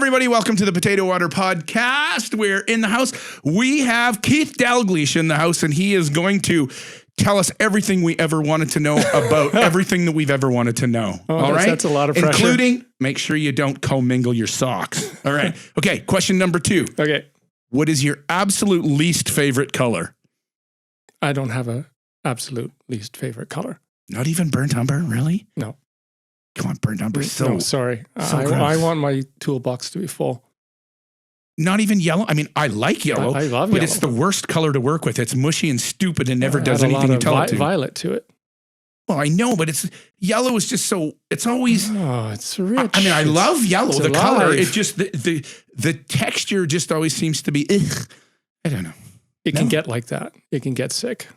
everybody. Welcome to the Potato Water Podcast. We're in the house. We have Keith Dalgleish in the house, and he is going to tell us everything we ever wanted to know about everything that we've ever wanted to know. All right? That's a lot of pressure. Including, make sure you don't commingle your socks. All right. Okay, question number 2. Okay. What is your absolute least favorite color? I don't have a absolute least favorite color. Not even burnt umber, really? No. Come on, burnt umber. No, sorry. I want my toolbox to be full. Not even yellow? I mean, I like yellow. I love but yellow. It's the worst color to work with. It's mushy and stupid and never does anything you tell it to. Violet to it. Well, I know, but yellow is just so, it's always. Oh, it's rich. I mean, I love yellow, the alive. color. It just, the texture just always seems to be, I don't know. It can get like that. It can get sick.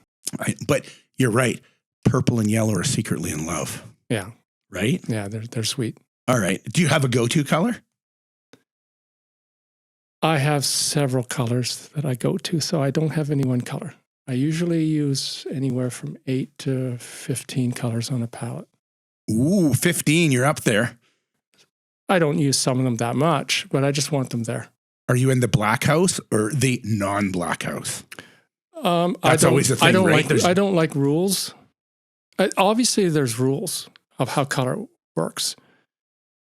But you're right. Purple and yellow are secretly in love. Yeah. Right? Yeah, they're sweet. All right. Do you have a go-to color? I have several colors that I go to, so I don't have any one color. I usually use anywhere from 8 to 15 colors on a palette. Ooh, 15. You're up there. I don't use some of them that much, but I just want them there. Are you in the black house or the non-black house? That's always a thing, right? I don't like rules. Obviously, there's rules of how color works.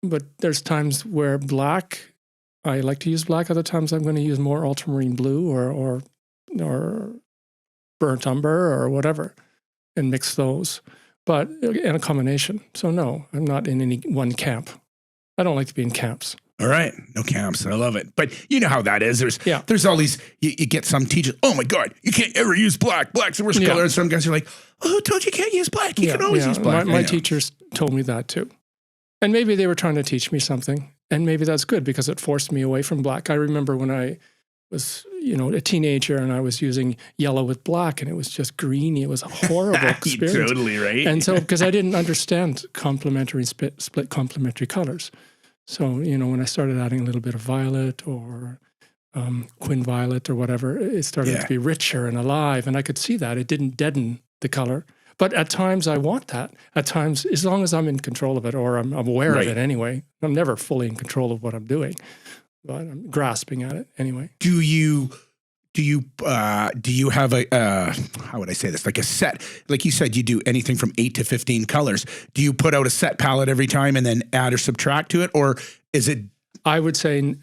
But there's times where black, I like to use black. Other times I'm going to use more ultramarine blue or burnt umber or whatever and mix those. But in a combination. So no, I'm not in any one camp. I don't like to be in camps. All right. No camps. I love it. But you know how that is. There's all these, you get some teachers, oh my God, you can't ever use black. Black's the worst color. And some guys are like, oh, who told you can't use black? You can always use black. My teachers told me that too. And maybe they were trying to teach me something. And maybe that's good because it forced me away from black. I remember when I was, a teenager and I was using yellow with black and it was just greeny. It was a horrible experience. Totally right. And so, because I didn't understand complementary, split complementary colors. So, when I started adding a little bit of violet or quin violet or whatever, it started to be richer and alive. And I could see that. It didn't deaden the color. But at times I want that. At times, as long as I'm in control of it or I'm aware of it anyway. I'm never fully in control of what I'm doing, but I'm grasping at it anyway. Do you have a, how would I say this? Like a set, like you said, you do anything from 8 to 15 colors. Do you put out a set palette every time and then add or subtract to it? Or is it? I would say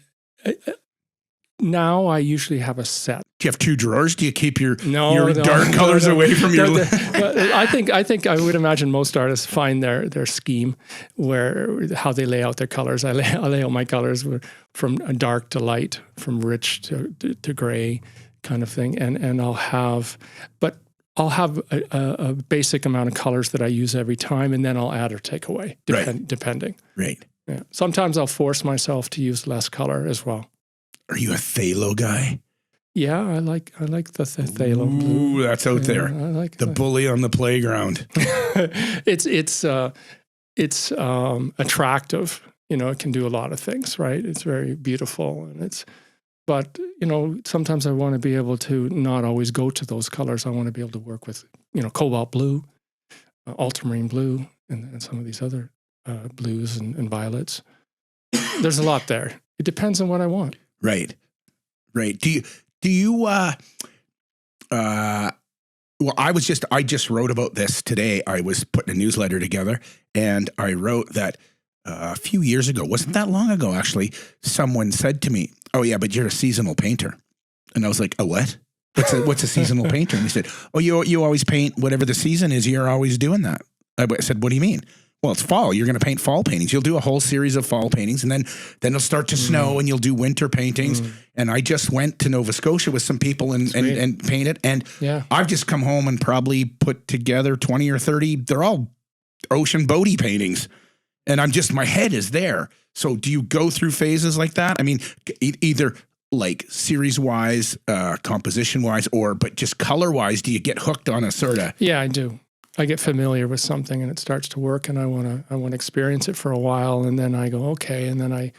now I usually have a set. Do you have 2 drawers? Do you keep your dark colors away from your? I think I would imagine most artists find their scheme how they lay out their colors. I lay out my colors from dark to light, from rich to gray, kind of thing. And I'll have a basic amount of colors that I use every time, and then I'll add or take away depending. Right. Yeah. Sometimes I'll force myself to use less color as well. Are you a phthalo guy? Yeah, I like the phthalo blue. Ooh, that's out there. I like the bully on the playground. It's attractive. It can do a lot of things, right? It's very beautiful, but sometimes I want to be able to not always go to those colors. I want to be able to work with cobalt blue, ultramarine blue, and some of these other blues and violets. There's a lot there. It depends on what I want. Right. Do you, well, I just wrote about this today. I was putting a newsletter together and I wrote that a few years ago, wasn't that long ago, actually, someone said to me, oh yeah, but you're a seasonal painter. And I was like, a what? What's a seasonal painter? And he said, oh, you always paint whatever the season is. You're always doing that. I said, what do you mean? Well, it's fall. You're going to paint fall paintings. You'll do a whole series of fall paintings, and then it'll start to snow, and you'll do winter paintings. And I just went to Nova Scotia with some people and painted. And I've just come home and probably put together 20 or 30. They're all ocean boaty paintings. And my head is there. So do you go through phases like that? I mean, either like series-wise, composition-wise, but just color-wise, do you get hooked on a sort of? Yeah, I do. I get familiar with something and it starts to work and I want to experience it for a while and then I go, okay. And then I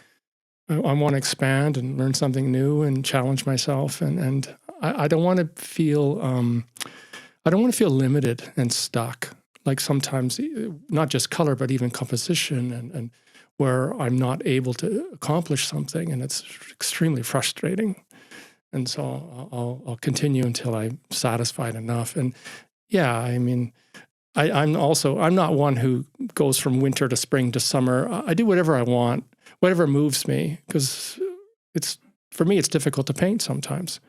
want to expand and learn something new and challenge myself. And I don't want to feel, limited and stuck. Like sometimes not just color, but even composition and where I'm not able to accomplish something, and it's extremely frustrating. And so I'll continue until I'm satisfied enough. And yeah, I mean, I'm not one who goes from winter to spring to summer. I do whatever I want, whatever moves me, because for me, it's difficult to paint sometimes.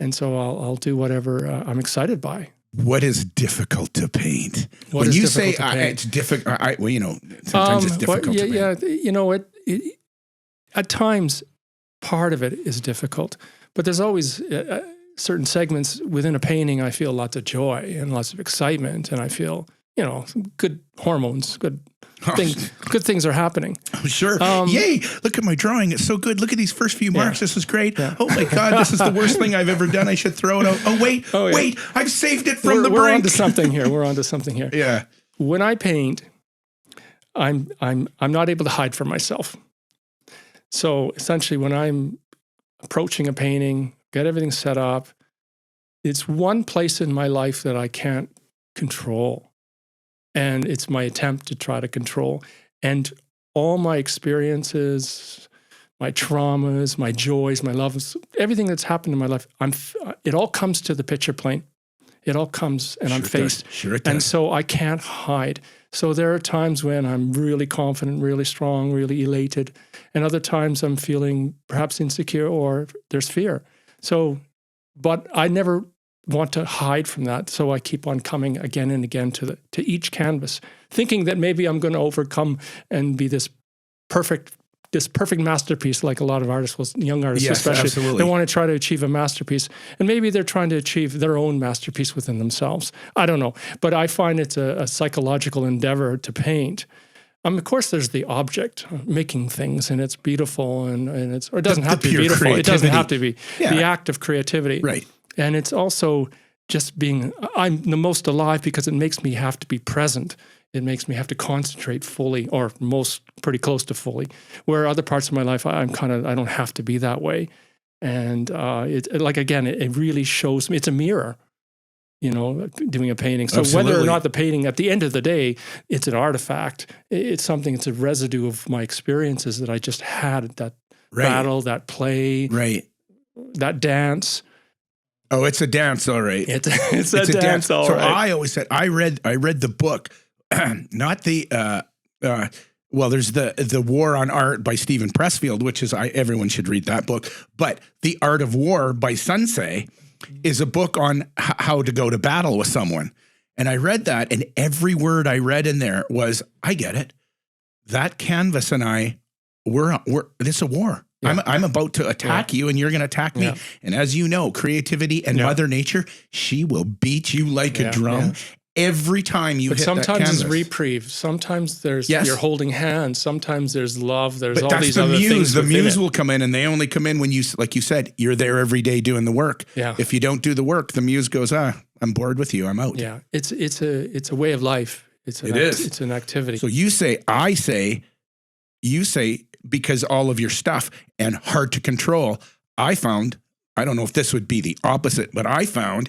And so I'll do whatever I'm excited by. What is difficult to paint? What when is you difficult say to paint? it's difficult, well, you know, sometimes it's difficult to paint. Yeah, you know, at times, part of it is difficult, but there's always certain segments within a painting. I feel lots of joy and lots of excitement, and I feel, you know, some good hormones, good things are happening. I'm sure. Yay! Look at my drawing; it's so good. Look at these first few marks. Yeah. This is great. Yeah. Oh my God, this is the worst thing I've ever done. I should throw it out. Oh wait, wait! I've saved it from the brink. We're onto something here. We're onto something here. Yeah. When I paint, I'm not able to hide from myself. So essentially, when I'm approaching a painting, get everything set up, it's one place in my life that I can't control. And it's my attempt to try to control. And all my experiences, my traumas, my joys, my loves, everything that's happened in my life, it all comes to the picture plane. It all comes and I'm faced. Sure it does. And so I can't hide. So there are times when I'm really confident, really strong, really elated. And other times I'm feeling perhaps insecure or there's fear. So, but I never want to hide from that. So I keep on coming again and again to each canvas, thinking that maybe I'm going to overcome and be this perfect masterpiece, like a lot of artists, young artists especially. Absolutely. They want to try to achieve a masterpiece. And maybe they're trying to achieve their own masterpiece within themselves. I don't know. But I find it's a psychological endeavor to paint. Of course, there's the object, making things, and it's beautiful, and it doesn't have to be beautiful. Creativity. It doesn't have to be. Yeah. The act of creativity. Right. And it's also just I'm the most alive because it makes me have to be present. It makes me have to concentrate fully, or pretty close to fully. Where other parts of my life, I don't have to be that way. And it really shows me, it's a mirror, you know, doing a painting. So Absolutely. whether or not the painting, at the end of the day, it's an artifact, it's a residue of my experiences that I just had, that battle, that play, that dance. Oh, it's a dance, all right. It's a dance, all so right. I always said I read the book, not the there's the War on Art by Stephen Pressfield, which is everyone should read that book. But The Art of War by Sensei is a book on how to go to battle with someone. And I read that, and every word I read in there was, I get it. That canvas and this is a war. Yeah. I'm about to attack you, and you're going to attack me. Yeah. And as you know, creativity and Mother Nature, she will beat you like a drum every time you hit that canvas. But sometimes it's reprieve. Sometimes you're holding hands. Sometimes there's love. There's all these other things. The muse will come in, and they only come in when you, like you said, you're there every day doing the work. Yeah. If you don't do the work, the muse goes, I'm bored with you. I'm out. Yeah. It's a way of life. It's an activity. So you say, because all of your stuff and hard to control, I found, I don't know if this would be the opposite, but I found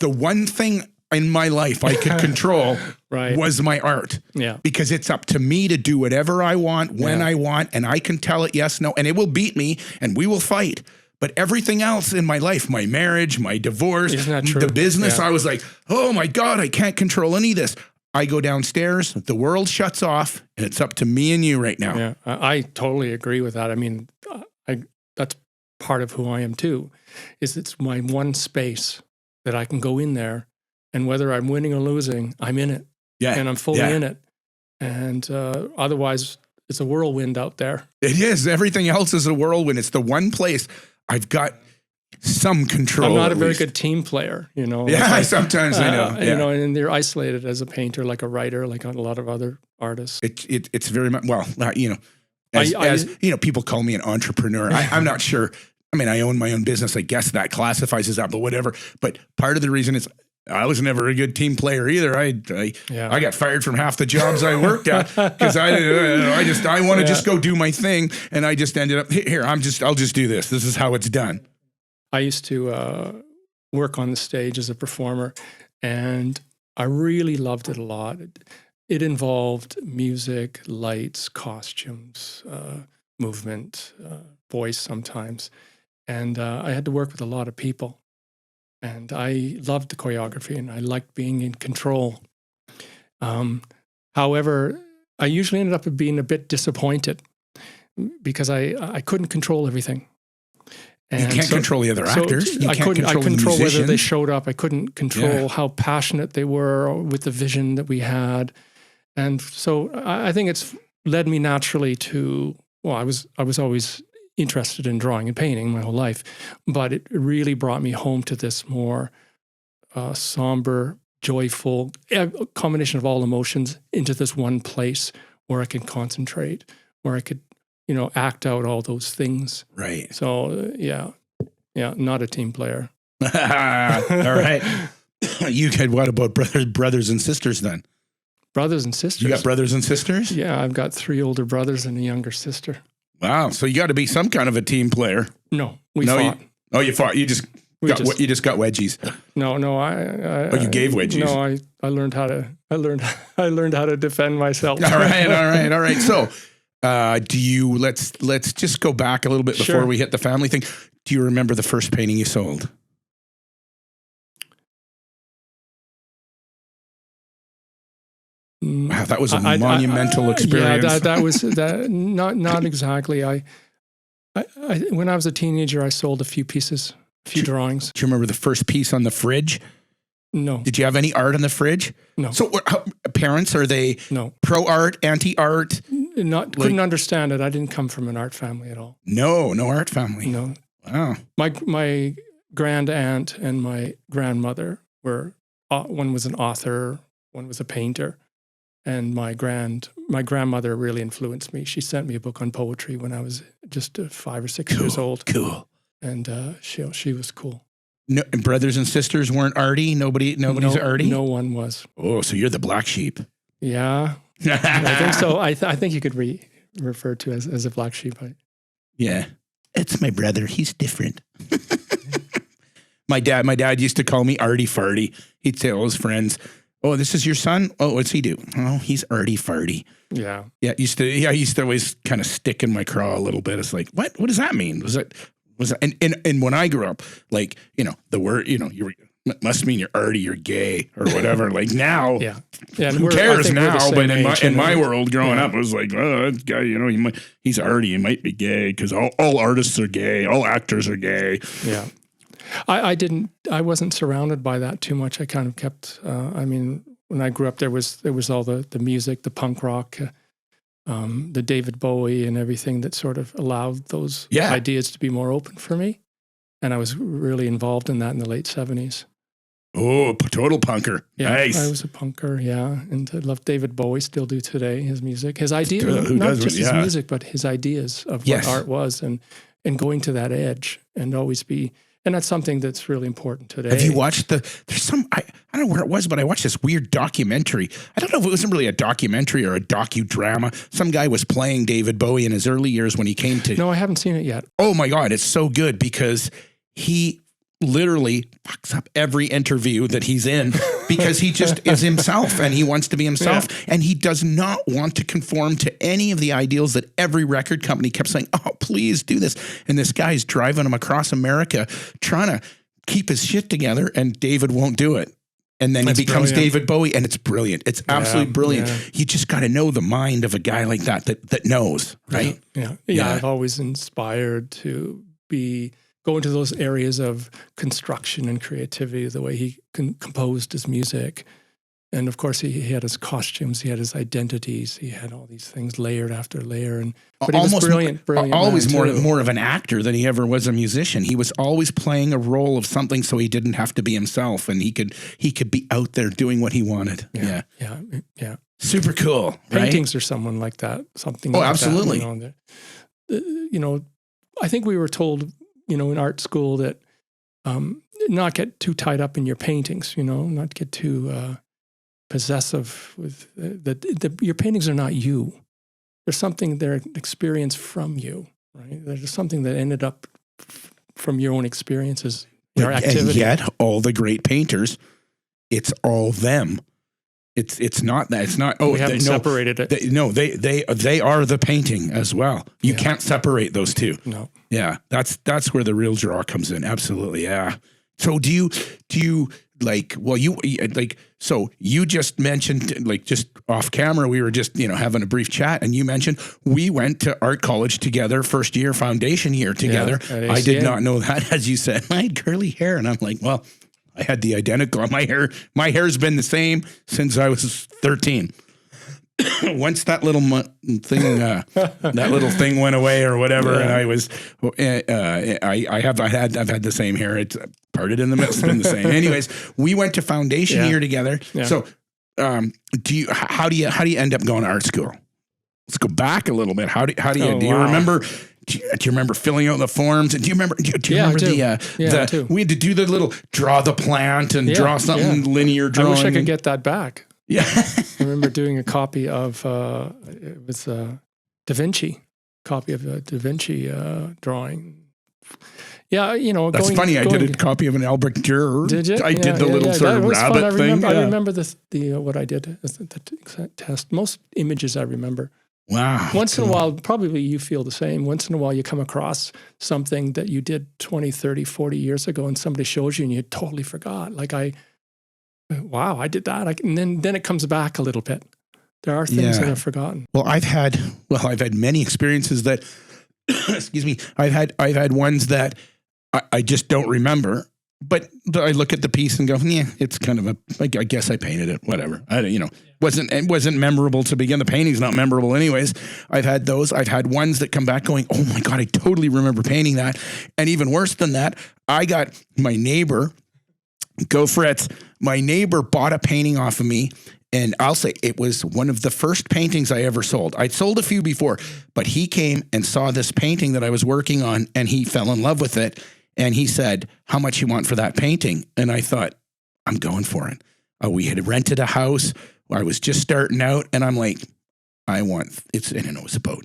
the one thing in my life I could control was my art. Yeah. Because it's up to me to do whatever I want, when I want, and I can tell it yes, no, and it will beat me, and we will fight. But everything else in my life, my marriage, my divorce, the business, I was like, oh my God, I can't control any of this. I go downstairs, the world shuts off, and it's up to me and you right now. Yeah, I totally agree with that. I mean, that's part of who I am too, is it's my one space that I can go in there, and whether I'm winning or losing, I'm in it. Yeah. And I'm fully in it. And otherwise, it's a whirlwind out there. It is. Everything else is a whirlwind. It's the one place I've got some control. I'm not a very good team player, you know. Yeah, sometimes I know. You know, and they're isolated as a painter, like a writer, like a lot of other artists. It's very much, you know, as you know, people call me an entrepreneur. I'm not sure. I mean, I own my own business. I guess that classifies as that, but whatever. But part of the reason is I was never a good team player either. I got fired from half the jobs I worked at because I want to just go do my thing, and I just ended up here. I'll just do this. This is how it's done. I used to work on the stage as a performer, and I really loved it a lot. it involved music, lights, costumes, movement, voice sometimes. And I had to work with a lot of people. And I loved the choreography and I liked being in control. However, I usually ended up being a bit disappointed because I couldn't control everything. And you can't control the other actors. You I can't couldn't control the whether they musicians. showed up. I couldn't control how passionate they were with the vision that we had. And so I think it's led me naturally to, well, I was always interested in drawing and painting my whole life, but it really brought me home to this more somber, joyful combination of all emotions into this one place where I can concentrate, where I could, act out all those things. Right. So yeah, not a team player. All right. You had what about brothers and sisters then? Brothers and sisters. You got brothers and sisters? Yeah, I've got 3 older brothers and a younger sister. Wow. So you got to be some kind of a team player. No, we fought. You fought. You just got wedgies. No, You gave wedgies. No, I learned how to. I learned how to defend myself. All right. So, let's just go back a little bit before we hit the family thing. Do you remember the first painting you sold? Wow, that was a monumental experience. Yeah, that was not exactly. I when I was a teenager, I sold a few pieces, a few drawings. Do you remember the first piece on the fridge? No. Did you have any art on the fridge? No. So parents, are they pro art, anti art? Couldn't understand it. I didn't come from an art family at all. No art family. No. Wow. My grand aunt and my grandmother were, one was an author, one was a painter. And my grandmother really influenced me. She sent me a book on poetry when I was just 5 or 6 years old. Cool. And she was cool. No, and brothers and sisters weren't arty? Nobody's arty? No one was. Oh, so you're the black sheep. Yeah. I think so. I think you could refer to as a black sheep. Yeah. It's my brother. He's different. My dad used to call me Arty Farty. He'd say all his friends, "Oh, this is your son? Oh, what's he do? Oh, he's Arty Farty." Yeah. Yeah. I used to always kind of stick in my craw a little bit. It's like, what does that mean? Was that, and when I grew up, like, the word, you must mean you're arty, you're gay or whatever. Like now, who cares now? But in my world growing up, it was like, oh, that guy, he's arty, he might be gay because all artists are gay, all actors are gay. Yeah. I wasn't surrounded by that too much. I kind of kept, when I grew up, there was all the music, the punk rock, the David Bowie and everything that sort of allowed those ideas to be more open for me. And I was really involved in that in the late 70s. Oh, total punker. Yeah, nice. I was a punker, yeah. And I love David Bowie, still do today, his music. His ideas, his music, but his ideas of what art was and going to that edge and always be. And that's something that's really important today. Have you watched I don't know where it was, but I watched this weird documentary. I don't know if it wasn't really a documentary or a docudrama. Some guy was playing David Bowie in his early years when he came to. No, I haven't seen it yet. Oh my God, it's so good because he literally fucks up every interview that he's in because he just is himself and he wants to be himself and he does not want to conform to any of the ideals that every record company kept saying, "Oh, please do this." And this guy's driving him across America trying to keep his shit together and David won't do it. And then he becomes David Bowie and it's brilliant. It's absolutely brilliant. Yeah. You just got to know the mind of a guy like that knows, right? Yeah. I've always inspired to go into those areas of construction and creativity, the way he composed his music. And of course, he had his costumes, he had his identities, he had all these things layered after layer. But he was brilliant. Always more of an actor than he ever was a musician. He was always playing a role of something so he didn't have to be himself and he could be out there doing what he wanted. Yeah. Super cool. Paintings are someone like that, something like absolutely. That. I think we were told, in art school that not get too tied up in your paintings, not get too possessive with that. Your paintings are not you. There's something, they're an experience from you, right? There's something that ended up from your own experiences, your activity. And yet, all the great painters, it's all them. It's not that. It's not. Oh, we haven't separated it. They are the painting as well. You can't separate those two. No. Yeah, that's where the real draw comes in. Absolutely. Yeah. So do you like? Well, so you just mentioned, like, just off camera, we were just having a brief chat, and you mentioned we went to art college together, first year, foundation year together. Yeah, I did not know that, as you said. I had curly hair, and I'm like, well, I had the identical. My hair's been the same since I was 13. Once that little thing went away or whatever, and I was, I've had the same hair. It's parted in the middle. It's been the same. Anyways, we went to foundation year together. Yeah. So, how do you end up going to art school? Let's go back a little bit. How do you remember? Do you remember filling out the forms? And do you remember? Do you remember we had to do the little draw the plant and draw something linear drawing. I wish I could get that back. Yeah, I remember doing a copy of it was Da Vinci, copy of a Da Vinci drawing. Yeah, that's funny. I did a copy of an Albert Dürer. Did you? I did the little sort of rabbit thing. I remember what I did as the test. Most images I remember. Wow. Once in a while, probably you feel the same. Once in a while, you come across something that you did 20, 30, 40 years ago, and somebody shows you, and you totally forgot. Like I did that. And then it comes back a little bit. There are things that I've forgotten. Well, I've had many experiences that, excuse me, I've had ones that I just don't remember, but I look at the piece and go, yeah, it's kind of I guess I painted it, whatever. It wasn't memorable to begin. The painting's not memorable anyways. I've had those. I've had ones that come back going, oh my God, I totally remember painting that. And even worse than that, I got my neighbor, go Fritz, my neighbor bought a painting off of me. And I'll say it was one of the first paintings I ever sold. I'd sold a few before, but he came and saw this painting that I was working on, and he fell in love with it. And he said, how much you want for that painting? And I thought, I'm going for it. We had rented a house. I was just starting out, and I'm like, it was about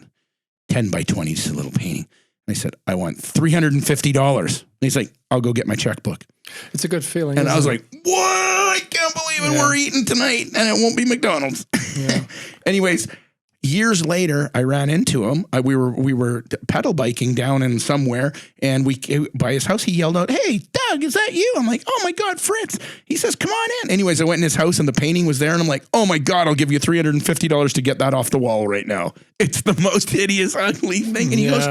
10 by 20, just a little painting. And I said, I want $350. And he's like, I'll go get my checkbook. It's a good feeling. And I was like, what? I can't believe it. We're eating tonight, and it won't be McDonald's. Yeah. Anyways, years later, I ran into him. We were pedal biking down in somewhere, and by his house, he yelled out, "Hey, Doug, is that you?" I'm like, "Oh my God, Fritz!" He says, "Come on in." Anyways, I went in his house, and the painting was there, and I'm like, "Oh my God, I'll give you $350 to get that off the wall right now." It's the most hideous, ugly thing, and he goes,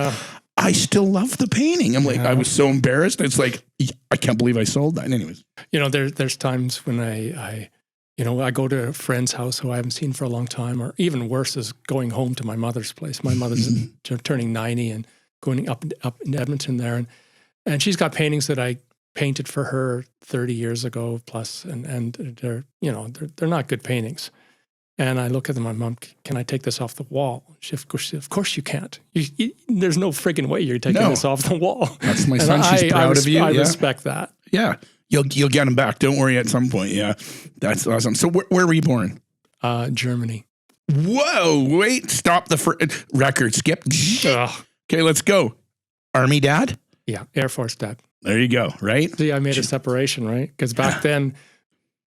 I still love the painting. I'm like, I was so embarrassed. It's like, I can't believe I sold that. Anyways, there's times when I go to a friend's house who I haven't seen for a long time, or even worse is going home to my mother's place. My mother's turning 90 and going up in Edmonton there. And she's got paintings that I painted for her 30 years ago plus. And they're not good paintings. And I look at them, my mom, can I take this off the wall? Of course you can't. There's no friggin' way you're taking this off the wall. That's my son. She's proud of you. I respect that. Yeah. You'll get him back. Don't worry at some point. Yeah. That's awesome. So where were you born? Germany. Whoa. Wait. Stop the record. Skip. Okay, let's go. Army dad? Yeah. Air Force dad. There you go. Right? See, I made a separation, right? Because back then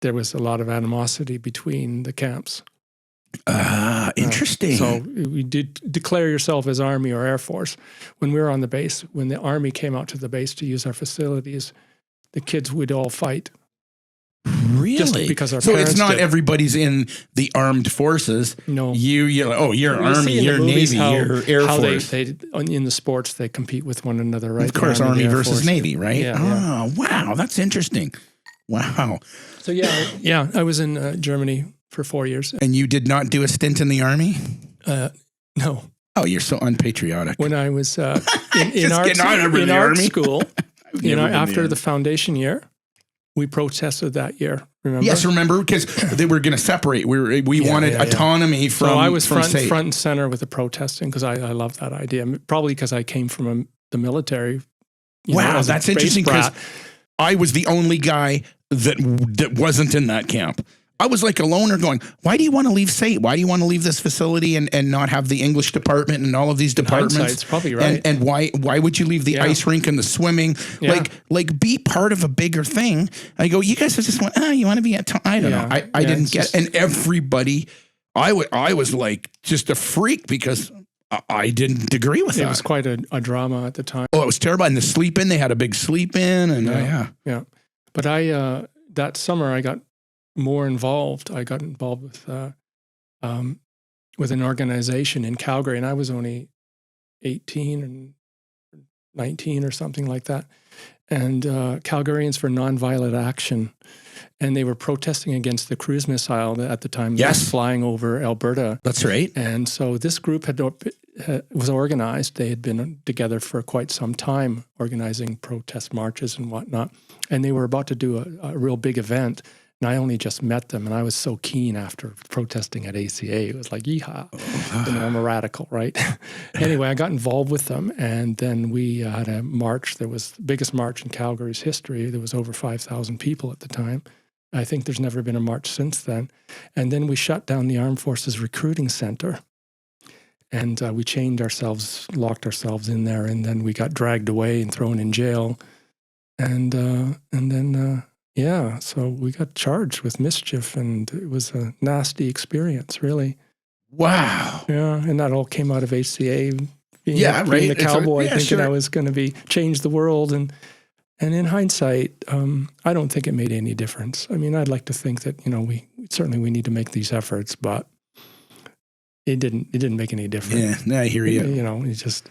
there was a lot of animosity between the camps. Interesting. So we did declare yourself as Army or Air Force. When we were on the base, when the Army came out to the base to use our facilities, the kids would all fight. Really? Just because our so parents it's not did. Everybody's in the armed forces. No. You're Army, you're Navy, you're Air Force. They in the sports, they compete with one another, right? Of course, Army versus Navy, right? Yeah, wow. That's interesting. Wow. So I was in Germany for 4 years. And you did not do a stint in the Army? No. Oh, you're so unpatriotic. When I was in art school, after the foundation year, we protested that year. Remember? Yes, remember, because they were going to separate. We wanted autonomy from. So I was front and center with the protesting because I love that idea. Probably because I came from the military. Wow, that's interesting because I was the only guy that wasn't in that camp. I was like a loner going, why do you want to leave SAIT? Why do you want to leave this facility and not have the English department and all of these departments? It's probably right. And why would you leave the ice rink and the swimming? Yeah. Like be part of a bigger thing. I go, you guys are just want, you want to be at, I don't know. I didn't get, and everybody, I was like just a freak because I didn't agree with that. It was quite a drama at the time. Oh, it was terrible. And the sleep in, they had a big sleep in and yeah. But that summer I got more involved. I got involved with an organization in Calgary, and I was only 18 and 19 or something like that. And Calgarians for Nonviolent Action, and they were protesting against the cruise missile that at the time was flying over Alberta. That's right. And so this group was organized. They had been together for quite some time, organizing protest marches and whatnot. And they were about to do a real big event. And I only just met them, and I was so keen after protesting at ACA. It was like, yeehaw, I'm a radical, right? Anyway, I got involved with them, and then we had a march. There was the biggest march in Calgary's history. There was over 5,000 people at the time. I think there's never been a march since then. And then we shut down the Armed Forces Recruiting Center, and we chained ourselves, locked ourselves in there, and then we got dragged away and thrown in jail. And then so we got charged with mischief, and it was a nasty experience, really. Wow. Yeah, and that all came out of ACA. Being right. a cowboy, thinking I was going to change the world, and in hindsight, I don't think it made any difference. I mean, I'd like to think that we certainly need to make these efforts, but it didn't make any difference. Yeah, I hear you. It's just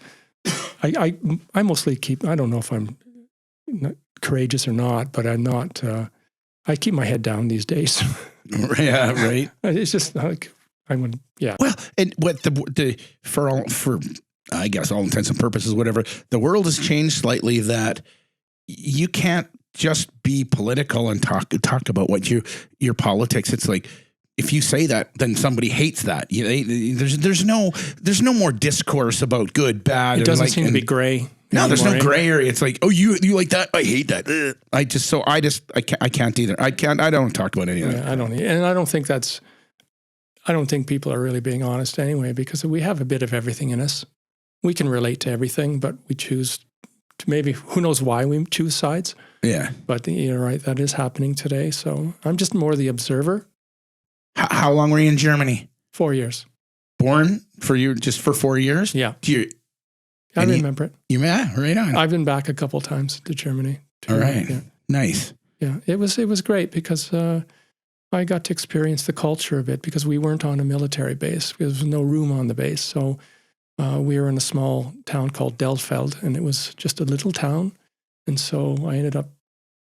I mostly keep. I don't know if I'm not courageous or not, but I'm not. I keep my head down these days. Yeah, right. It's just like I would. Yeah. Well, and what for I guess all intents and purposes, whatever, the world has changed slightly. That you can't just be political and talk about what your politics. It's like, if you say that, then somebody hates that. There's no more discourse about good, bad. It doesn't seem to be gray. No, there's no gray area. It's like, oh, you like that? I hate that. Ugh. I can't either. I don't talk about any of that. I don't, and I don't think I don't think people are really being honest anyway, because we have a bit of everything in us. We can relate to everything, but we choose to who knows why we choose sides. Yeah. But you're right, that is happening today. So I'm just more the observer. How long were you in Germany? 4 years. Born for you just for 4 years? Yeah. I remember it. Yeah, right on. I've been back a couple of times to Germany. All right. Yeah. Nice. Yeah. It was great because I got to experience the culture of it, because we weren't on a military base. There was no room on the base. So we were in a small town called Delfeld, and it was just a little town. And so I ended up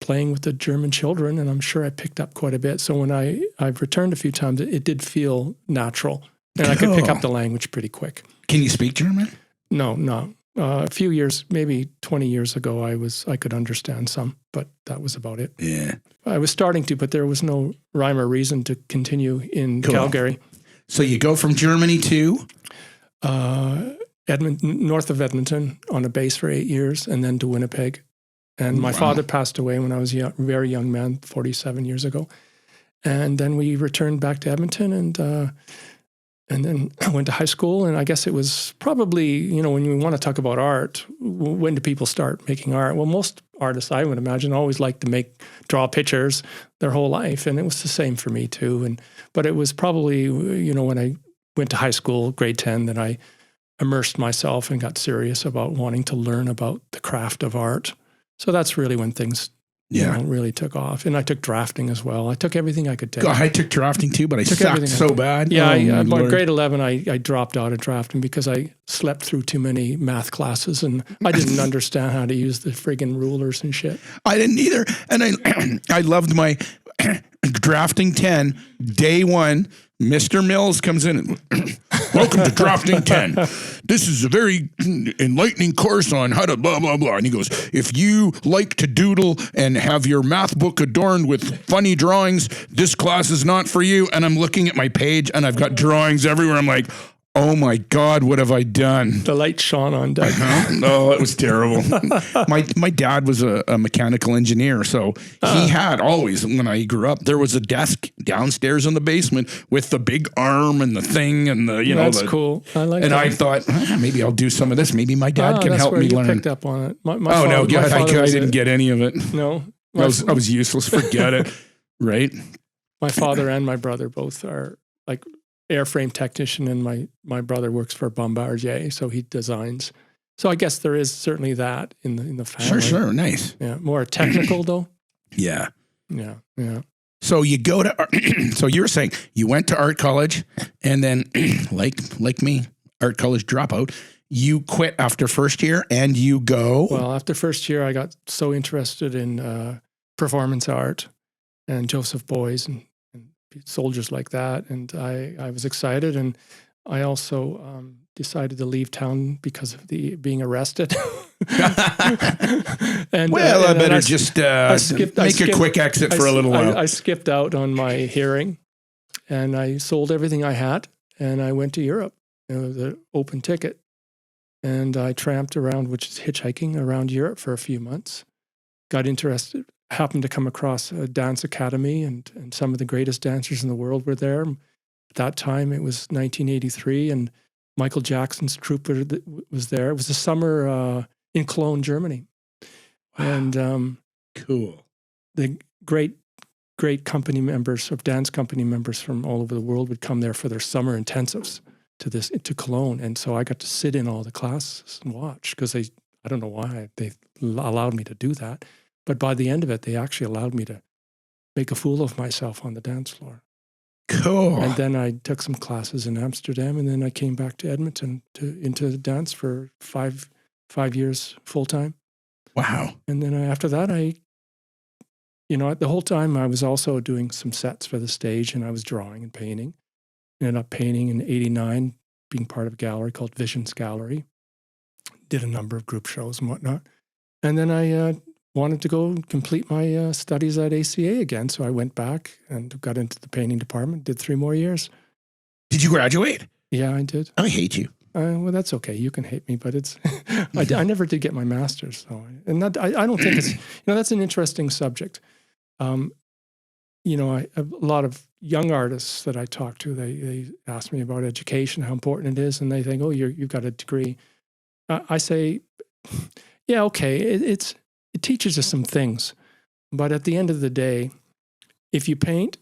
playing with the German children, and I'm sure I picked up quite a bit. So when I've returned a few times, it did feel natural, and I could pick up the language pretty quick. Can you speak German? No. A few years, maybe 20 years ago, I could understand some, but that was about it. Yeah. I was starting to, but there was no rhyme or reason to continue in Calgary. So you go from Germany to? North of Edmonton on a base for 8 years, and then to Winnipeg. And my father passed away when I was a very young man, 47 years ago. And then we returned back to Edmonton, and then I went to high school. And I guess it was probably, when you want to talk about art, when do people start making art? Well, most artists, I would imagine, always like to draw pictures their whole life. And it was the same for me too. But it was probably, when I went to high school, grade 10, that I immersed myself and got serious about wanting to learn about the craft of art. So that's really when things really took off. And I took drafting as well. I took everything I could take. I took drafting too, but I sucked so bad. Yeah, by grade 11, I dropped out of drafting because I slept through too many math classes, and I didn't understand how to use the friggin' rulers and shit. I didn't either. And I loved my drafting 10, day one. Mr. Mills comes in and welcome to Drafting 10. This is a very enlightening course on how to blah, blah, blah. And he goes, if you like to doodle and have your math book adorned with funny drawings, this class is not for you. And I'm looking at my page and I've got drawings everywhere. I'm like, oh my God, what have I done? The light shone on Doug. No, it was terrible. My dad was a mechanical engineer, so he had always, when I grew up, there was a desk downstairs in the basement with the big arm and the thing and the, That's cool. I like and that. I thought, maybe I'll do some of this. Maybe my dad can that's help where me you learn. picked up on it. My No, God, I was didn't get any of it. No. I was useless. Forget it. Right. My father and my brother both are like airframe technician, and my brother works for Bombardier, so he designs. So I guess there is certainly that in the family. Sure. Nice. Yeah. More technical though. Yeah. Yeah. So you go to, so you were saying you went to art college, and then like me, art college dropout, you quit after first year and you go. Well, after first year, I got so interested in performance art and Joseph Beuys and soldiers like that. And I was excited. And I also decided to leave town because of being arrested. And I better just make a quick exit for a little while. I skipped out on my hearing, and I sold everything I had, and I went to Europe. It was an open ticket, and I tramped around, which is hitchhiking around Europe for a few months. Got interested, happened to come across a dance academy, and some of the greatest dancers in the world were there. At that time, it was 1983, and Michael Jackson's troupe was there. It was a summer in Cologne, Germany. Wow. And cool. The great company members of dance company members from all over the world would come there for their summer intensives to Cologne. And so I got to sit in all the classes and watch, because I don't know why they allowed me to do that. But by the end of it, they actually allowed me to make a fool of myself on the dance floor. Cool. And then I took some classes in Amsterdam, and then I came back to Edmonton into dance for five years full time. Wow. And then after that, the whole time I was also doing some sets for the stage, and I was drawing and painting. Ended up painting in '89, being part of a gallery called Visions Gallery. Did a number of group shows and whatnot. And then I wanted to go complete my studies at ACA again. So I went back and got into the painting department, did 3 more years. Did you graduate? Yeah, I did. I hate you. Well, that's okay. You can hate me, but it's, I never did get my master's. So, and that, I don't think it's, that's an interesting subject. A lot of young artists that I talk to, they ask me about education, how important it is. And they think, oh, you've got a degree. I say, yeah, okay. It teaches us some things, but at the end of the day, if you paint,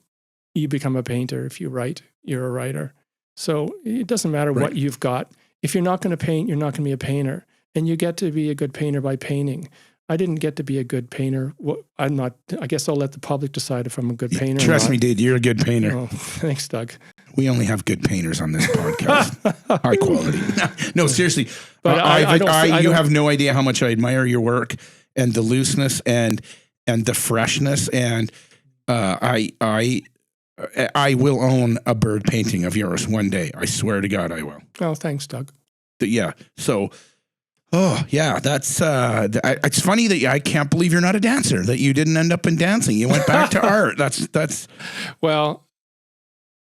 you become a painter. If you write, you're a writer. So it doesn't matter what you've got. If you're not going to paint, you're not going to be a painter. And you get to be a good painter by painting. I didn't get to be a good painter. Well, I'm not. I guess I'll let the public decide if I'm a good painter. Trust me, dude, you're a good painter. Oh, thanks, Doug. We only have good painters on this podcast. High quality. No, seriously. But you have no idea how much I admire your work and the looseness and the freshness. And I will own a bird painting of yours one day. I swear to God, I will. Oh, thanks, Doug. Yeah. So, that's it's funny that I can't believe you're not a dancer, that you didn't end up in dancing. You went back to art. That's. Well,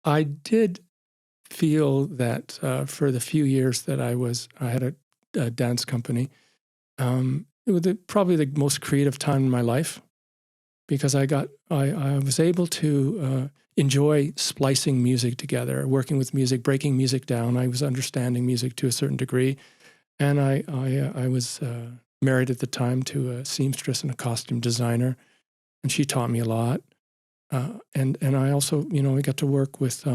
I did feel that for the few years that I had a dance company, it was probably the most creative time in my life, because I was able to enjoy splicing music together, working with music, breaking music down. I was understanding music to a certain degree. And I was married at the time to a seamstress and a costume designer, and she taught me a lot. And I also, I got to work with,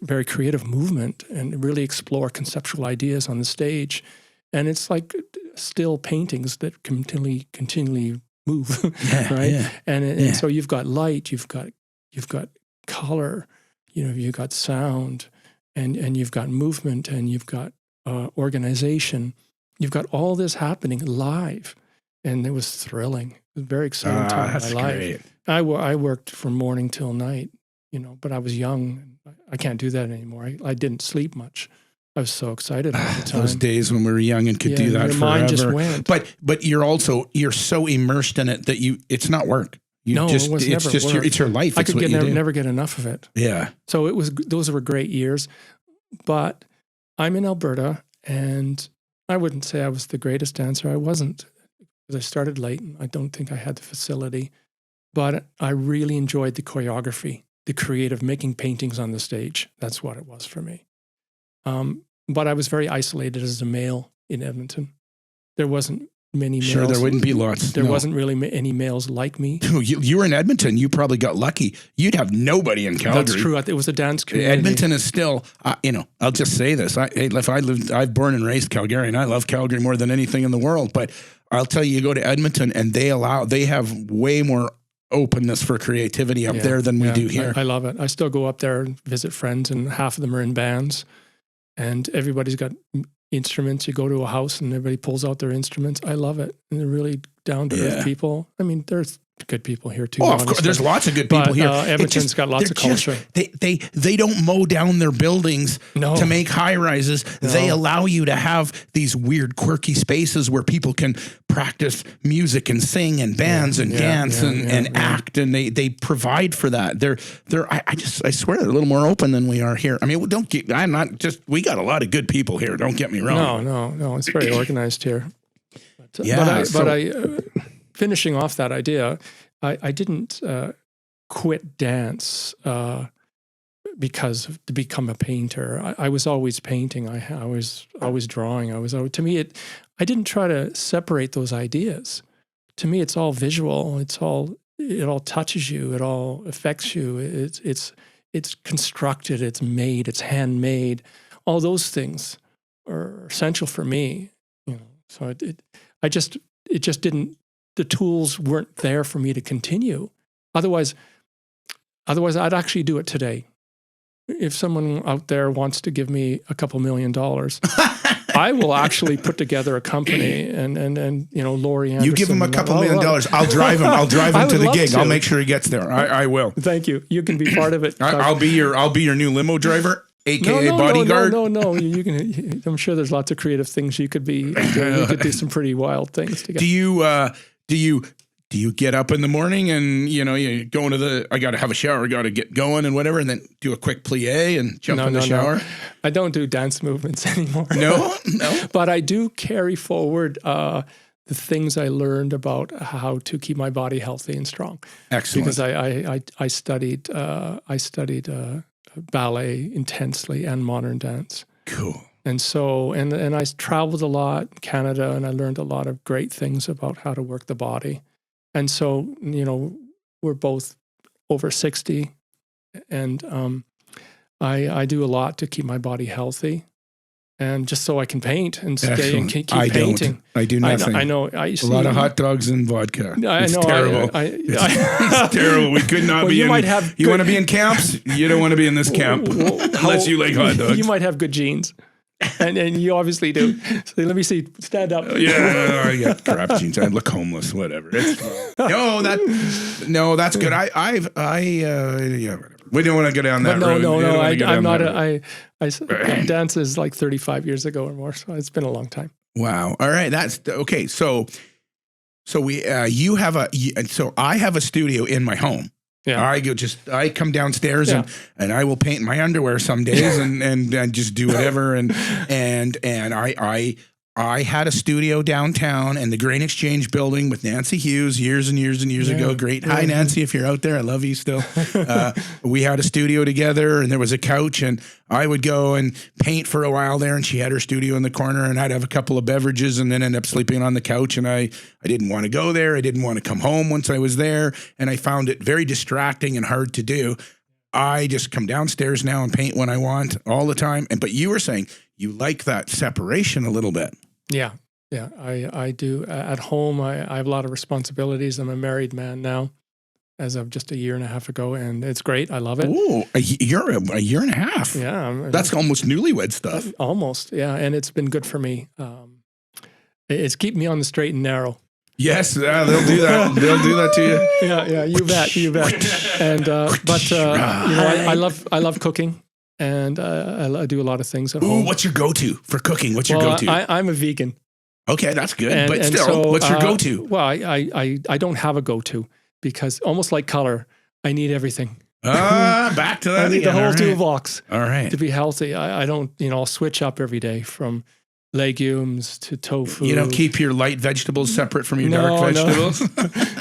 very creative movement and really explore conceptual ideas on the stage. And it's like still paintings that continually move, right? Yeah. And so you've got light, you've got color, you've got sound, and you've got movement, and you've got organization. You've got all this happening live, and it was thrilling. It was a very exciting time in my life. Great. I worked from morning till night, but I was young. I can't do that anymore. I didn't sleep much. I was so excited all the time. Those days when we were young and could do that your forever. Mind just went. But you're so immersed in it that it's not work. It's your life. I could never get enough of it. Yeah. So those were great years, but I'm in Alberta, and I wouldn't say I was the greatest dancer. I wasn't, because I started late, and I don't think I had the facility. but I really enjoyed the choreography, the creative, making paintings on the stage. That's what it was for me. But I was very isolated as a male in Edmonton. There wasn't many males. Sure, there wouldn't be lots. There wasn't really any males like me. You were in Edmonton. You probably got lucky. You'd have nobody in Calgary. That's true. It was a dance community. Edmonton is still, I'll just say this. I've born and raised Calgary, and I love Calgary more than anything in the world. But I'll tell you, you go to Edmonton, and they have way more openness for creativity up there than we do here. I love it. I still go up there and visit friends, and half of them are in bands, and everybody's got instruments. You go to a house and everybody pulls out their instruments. I love it. And they're really down to earth people. I mean, there's good people here too. Oh, of course, there's lots of good people here. Edmonton's got lots of culture. They don't mow down their buildings to make high rises. No. They allow you to have these weird, quirky spaces where people can practice music and sing and bands and dance and act, and they provide for that. I swear they're a little more open than we are here. I mean, we got a lot of good people here. Don't get me wrong. No, it's very organized here. Finishing off that idea, I didn't quit dance to become a painter. I was always painting. I was always drawing. I didn't try to separate those ideas. To me, it's all visual. It all touches you. It all affects you. It's constructed. It's made. It's handmade. All those things are essential for me. So it just didn't. The tools weren't there for me to continue. Otherwise, I'd actually do it today. If someone out there wants to give me a couple $1 million, I will actually put together a company and Laurie Anderson. You give him a couple $1 million. I'll drive him. I'll drive him to the gig. I'll make sure he gets there. I will. Thank you. You can be part of it. I'll be your new limo driver. AKA bodyguard. No. You can. I'm sure there's lots of creative things you could be. You could do some pretty wild things together. Do you get up in the morning and you go into I got to have a shower, got to get going and whatever, and then do a quick plie and jump in the shower? No. I don't do dance movements anymore. No. But I do carry forward the things I learned about how to keep my body healthy and strong. Excellent. Because I studied ballet intensely and modern dance. Cool. And so, and I traveled a lot in Canada, and I learned a lot of great things about how to work the body. And so, we're both over 60, and I do a lot to keep my body healthy, and just so I can paint and stay and keep painting. I do nothing. I know. A lot of hot dogs and vodka. It's terrible. It's terrible. We could not be in. You want to be in camps? You don't want to be in this camp unless you like hot dogs. You might have good genes. And you obviously do. So let me see. Stand up. I got crap genes. I look homeless. Whatever. That's good. We don't want to go down that road. No. I'm not. Dance is like 35 years ago or more. So it's been a long time. Wow. All right. That's okay. So you have I have a studio in my home. Yeah. I come downstairs and I will paint my underwear some days and just do whatever and I had a studio downtown in the Grain Exchange building with Nancy Hughes years and years and years ago. Great. Hi, Nancy, if you're out there. I love you still. We had a studio together, and there was a couch, and I would go and paint for a while there, and she had her studio in the corner, and I'd have a couple of beverages and then end up sleeping on the couch, and I didn't want to go there. I didn't want to come home once I was there, and I found it very distracting and hard to do. I just come downstairs now and paint when I want all the time. But you were saying you like that separation a little bit. Yeah. I do. At home, I have a lot of responsibilities. I'm a married man now, as of just a year and a half ago, and it's great. I love it. Oh, a year and a half. Yeah. That's almost newlywed stuff. Almost, yeah. And it's been good for me. It's keeping me on the straight and narrow. Yes, they'll do that. They'll do that to you. Yeah, you bet. And I love cooking, and I do a lot lot of home. What's your go-to for cooking? What's your go-to? I'm a vegan. Okay, that's good. But still, what's your go-to? Well, I don't have a go-to because almost like color, I need everything. Back to that. I need the whole toolbox. All right. To be healthy, I don't. I'll switch up every day from legumes to tofu. You don't keep your light vegetables separate from your dark vegetables?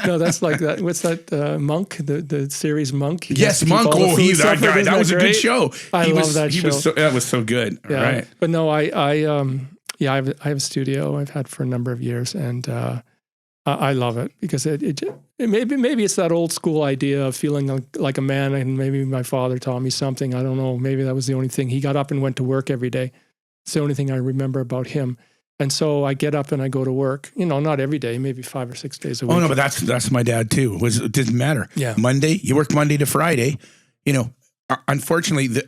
No, that's like that. What's that, Monk, the series Monk? Yes, Monk. Oh, that guy. That was a good show. I love that show. That was so good. Yeah. All right. But no, I have a studio I've had for a number of years, and I love it because it maybe it's that old school idea of feeling like a man, and maybe my father taught me something. I don't know. Maybe that was the only thing. He got up and went to work every day. It's the only thing I remember about him. And so I get up and I go to work, not every day, maybe 5 or 6 days a week. Oh, no, but that's my dad too. It didn't matter. Yeah. Monday, you work Monday to Friday. Unfortunately,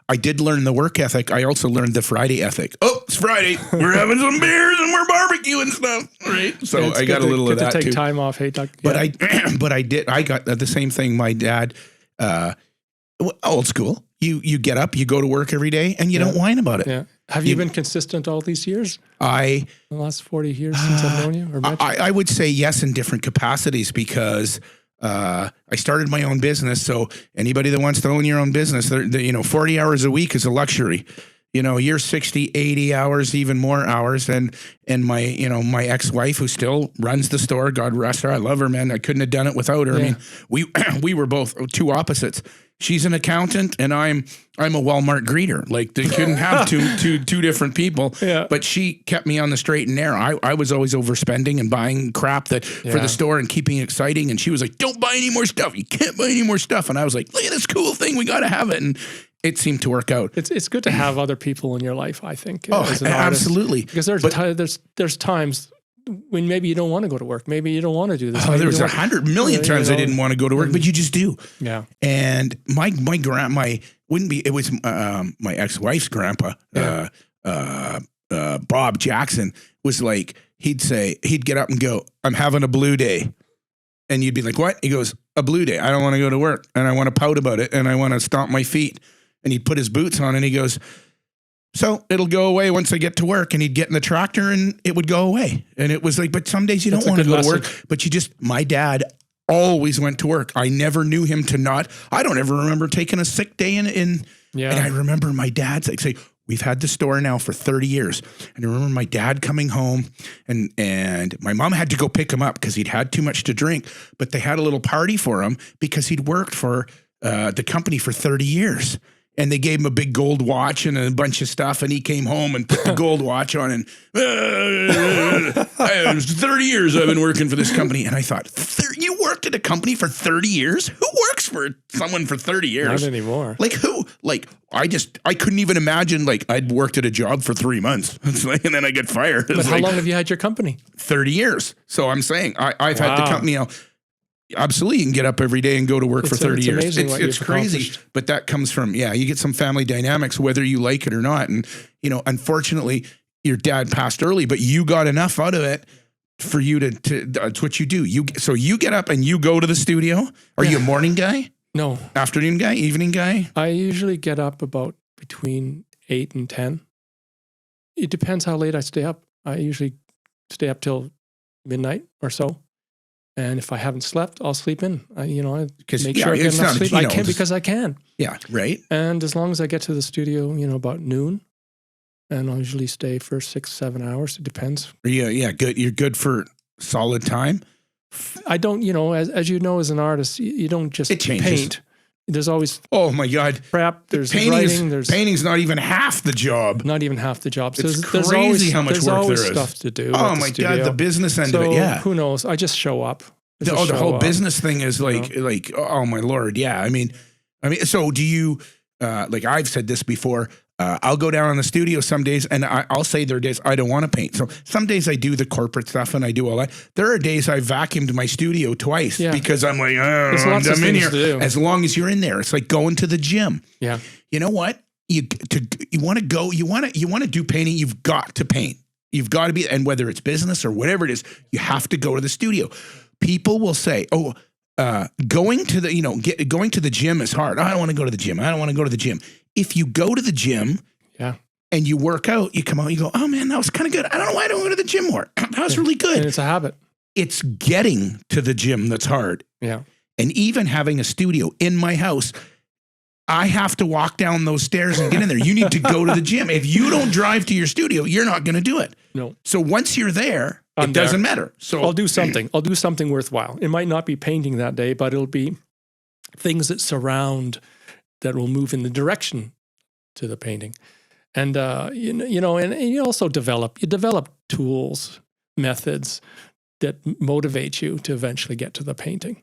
I did learn the work ethic. I also learned the Friday ethic. Oh, it's Friday. We're having some beers and we're barbecuing stuff. Right. So I got a little of that too. To take time off. Hey, Doc. But I got the same thing. My dad, old school. You get up, you go to work every day, and you don't whine about it. Yeah. Have you been consistent all these years? The last 40 years since I've known you? Or met you? I would say yes in different capacities because I started my own business. So anybody that wants to own your own business, 40 hours a week is a luxury. You're 60, 80 hours, even more hours. And my ex-wife who still runs the store, God rest her. I love her, man. I couldn't have done it without her. Yeah. I mean, we were both two opposites. She's an accountant and I'm a Walmart greeter. Like they couldn't have two different people, but she kept me on the straight and narrow. I was always overspending and buying crap for the store and keeping it exciting. And she was like, don't buy any more stuff. You can't buy any more stuff. And I was like, look at this cool thing. We got to have it. And it seemed to work out. It's good to have other people in your life, I think. Oh, as an absolutely. Because there's times when maybe you don't want to go to work. Maybe you don't want to do this. Oh, there was 100 million times I didn't want to go to work, but you just do. Yeah. And my ex-wife's grandpa, Bob Jackson, was like, he'd get up and go, I'm having a blue day. And you'd be like, what? He goes, a blue day. I don't want to go to work and I want to pout about it and I want to stomp my feet. And he'd put his boots on and he goes, so it'll go away once I get to work. And he'd get in the tractor and it would go away. And it was like, but some days you don't want to go to work, but my dad always went to work. I never knew him to not. I don't ever remember taking a sick day and I remember my dad's like say, we've had the store now for 30 years. And I remember my dad coming home and my mom had to go pick him up because he'd had too much to drink, but they had a little party for him because he'd worked for the company for 30 years. And they gave him a big gold watch and a bunch of stuff. And he came home and put the gold watch on and 30 years I've been working for this company. And I thought, you worked at a company for 30 years? Who works for someone for 30 years? Not anymore. Like who? Like I couldn't even imagine like I'd worked at a job for 3 months and then I get fired. But how long have you had your company? 30 years. So I'm saying I've had the company now. Absolutely, you can get up every day and go to work for 30 years. It's crazy, but that comes from, you get some family dynamics, whether you like it or not. And, unfortunately, your dad passed early, but you got enough out of it for you to that's what you do. So you get up and you go to the studio. Are you a morning guy? No. Afternoon guy? Evening guy? I usually get up about between 8 and 10. It depends how late I stay up. I usually stay up till midnight or so. And if I haven't slept, I'll sleep in. I make sure I get enough sleep. I can because I can. Yeah, right. And as long as I get to the studio, about noon, and I'll usually stay for 6-7 hours. It depends. Yeah, good. You're good for solid time. I don't, as you know, as an artist, you don't just paint. There's always my God, prep. There's writing. Painting's not even half the job. Not even half the job. So it's crazy how much work there is. Stuff to do. Oh my God, the business end of it. Yeah. Who knows? I just show up. The whole business thing is like oh my Lord. Yeah. I mean, so do you? Like I've said this before. I'll go down in the studio some days and I'll say there are days I don't want to paint. So some days I do the corporate stuff and I do all that. There are days I vacuumed my studio twice because I'm like, I'm in here. As long as you're in there, it's like going to the gym. Yeah. You know what? You want to go, you want to do painting. You've got to paint. You've got to be, and whether it's business or whatever it is, you have to go to the studio. People will say, going to the, going to the gym is hard. I don't want to go to the gym. I don't want to go to the gym. If you go to the gym and you work out, you come out, you go, oh man, that was kind of good. I don't know why I don't go to the gym more. That was really good. And it's a habit. It's getting to the gym that's hard. Yeah. And even having a studio in my house, I have to walk down those stairs and get in there. You need to go to the gym. If you don't drive to your studio, you're not going to do it. No. So once you're there, it doesn't matter. So I'll do something. I'll do something worthwhile. It might not be painting that day, but it'll be things that surround, that will move in the direction to the painting. And, and you also develop tools, methods that motivate you to eventually get to the painting.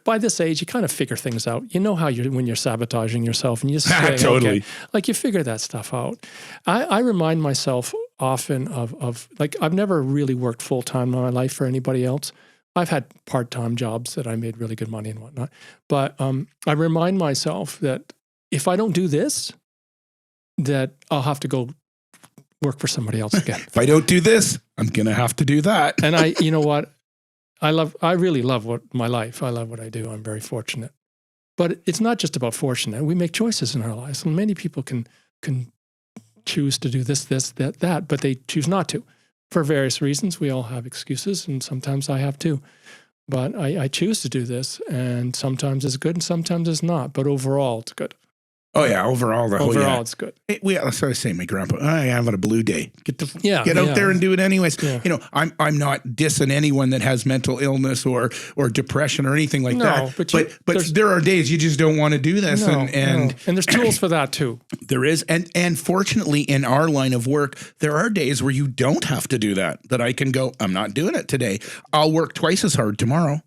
By this age, you kind of figure things out. You know how when you're sabotaging yourself, and you just say, totally. Okay, like you figure that stuff out. I remind myself often of like, I've never really worked full-time in my life for anybody else. I've had part-time jobs that I made really good money and whatnot. But I remind myself that if I don't do this, that I'll have to go work for somebody else again. If I don't do this, I'm going to have to do that. And you know what? I really love my life. I love what I do. I'm very fortunate. But it's not just about fortunate. We make choices in our lives. And many people can choose to do this, that, but they choose not to. For various reasons, we all have excuses, and sometimes I have too. But I choose to do this, and sometimes it's good and sometimes it's not. But overall, it's good. Oh yeah, overall it's good. That's what I was saying. My grandpa, I have a blue day. Get out there and do it anyways. Yeah. I'm not dissing anyone that has mental illness or depression or anything like that. But there are days you just don't want to do this, and there's tools for that too. There is, and fortunately, in our line of work, there are days where you don't have to do that. That I can go, I'm not doing it today. I'll work twice as hard tomorrow.